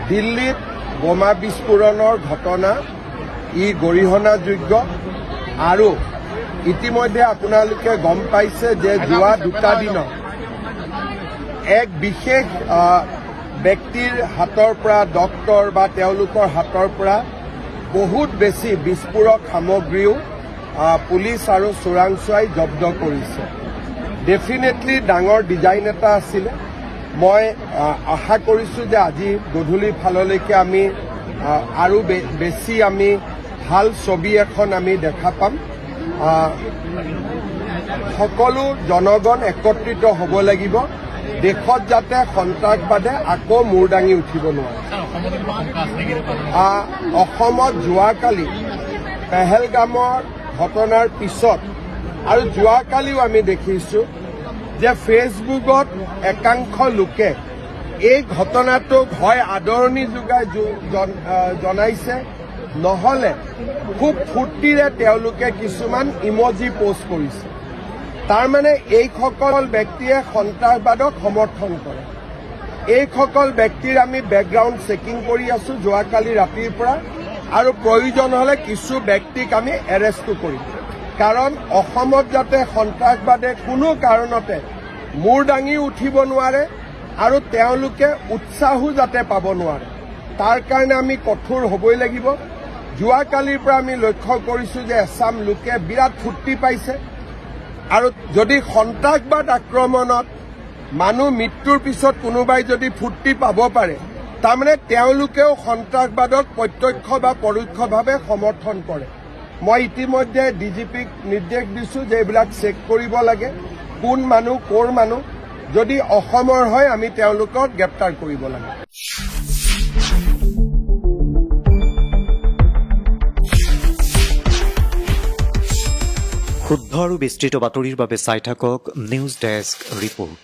দিল্লীত বোমা বিস্ফোৰণৰ ঘটনা ই গৰিহণাযোগ্য আৰু ইতিমধ্যে আপোনালোকে গম পাইছে যে যোৱা দুটা দিনত এক বিশেষ ব্যক্তিৰ হাতৰ পৰা ডক্টৰ বা তেওঁলোকৰ হাতৰ পৰা বহুত বেছি বিস্ফোৰক সামগ্ৰীও পুলিচ আৰু চোৰাংচোৱাই জব্দ কৰিছে। ডেফিনেটলি ডাঙৰ ডিজাইন এটা আছিলে। মই আশা কৰিছোঁ যে আজি গধূলি ফাললৈকে আমি আৰু বেছি আমি ভাল ছবি এখন আমি দেখা পাম। সকলো জনগণ একত্ৰিত হ'ব লাগিব, দেশত যাতে সন্ত্ৰাসবাদে আকৌ মূৰ দাঙি উঠিব নোৱাৰে। অসমত যোৱাকালি পেহেলগামৰ ঘটনাৰ পিছত আৰু যোৱাকালিও আমি দেখিছোঁ যে ফেচবুকত একাংশ লোকে এই ঘটনাটোক হয় আদৰণি জনাইছে, নহ'লে খুব ফূৰ্তিৰে তেওঁলোকে কিছুমান ইমজি পোষ্ট কৰিছে। তাৰমানে এইসকল ব্যক্তিয়ে সন্ত্ৰাসবাদক সমৰ্থন কৰে। এইসকল ব্যক্তিৰ আমি বেকগ্ৰাউণ্ড চেকিং কৰি আছোঁ যোৱাকালি ৰাতিৰ পৰা, আৰু প্ৰয়োজন হ'লে কিছু ব্যক্তিক আমি এৰেষ্টো কৰিম। কাৰণ অসমত যাতে সন্ত্ৰাসবাদে কোনো কাৰণতে মূৰ দাঙি উঠিব নোৱাৰে আৰু তেওঁলোকে উৎসাহো যাতে পাব নোৱাৰে, তাৰ কাৰণে আমি কঠোৰ হ'বই লাগিব। যোৱাকালিৰ পৰা আমি লক্ষ্য কৰিছোঁ যে এছাম লোকে বিৰাট ফূৰ্তি পাইছে, আৰু যদি সন্ত্ৰাসবাদ আক্ৰমণত মানুহ মৃত্যুৰ পিছত কোনোবাই যদি ফূৰ্তি পাব পাৰে, তাৰমানে তেওঁলোকেও সন্ত্ৰাসবাদক প্ৰত্যক্ষ বা পৰোক্ষভাৱে সমৰ্থন কৰে। মই ইতিমধ্যে ডিজিপিক নিৰ্দেশ দিছোঁ যে এইবিলাক চেক কৰিব লাগে, কোন মানুহ ক'ৰ মানুহ, যদি অসমৰ হয় আমি তেওঁলোকক গ্ৰেপ্তাৰ কৰিব লাগে। শুদ্ধ আৰু বিস্তৃত বাতৰিৰ বাবে চাই থাকক নিউজ ডেস্ক ৰিপৰ্ট।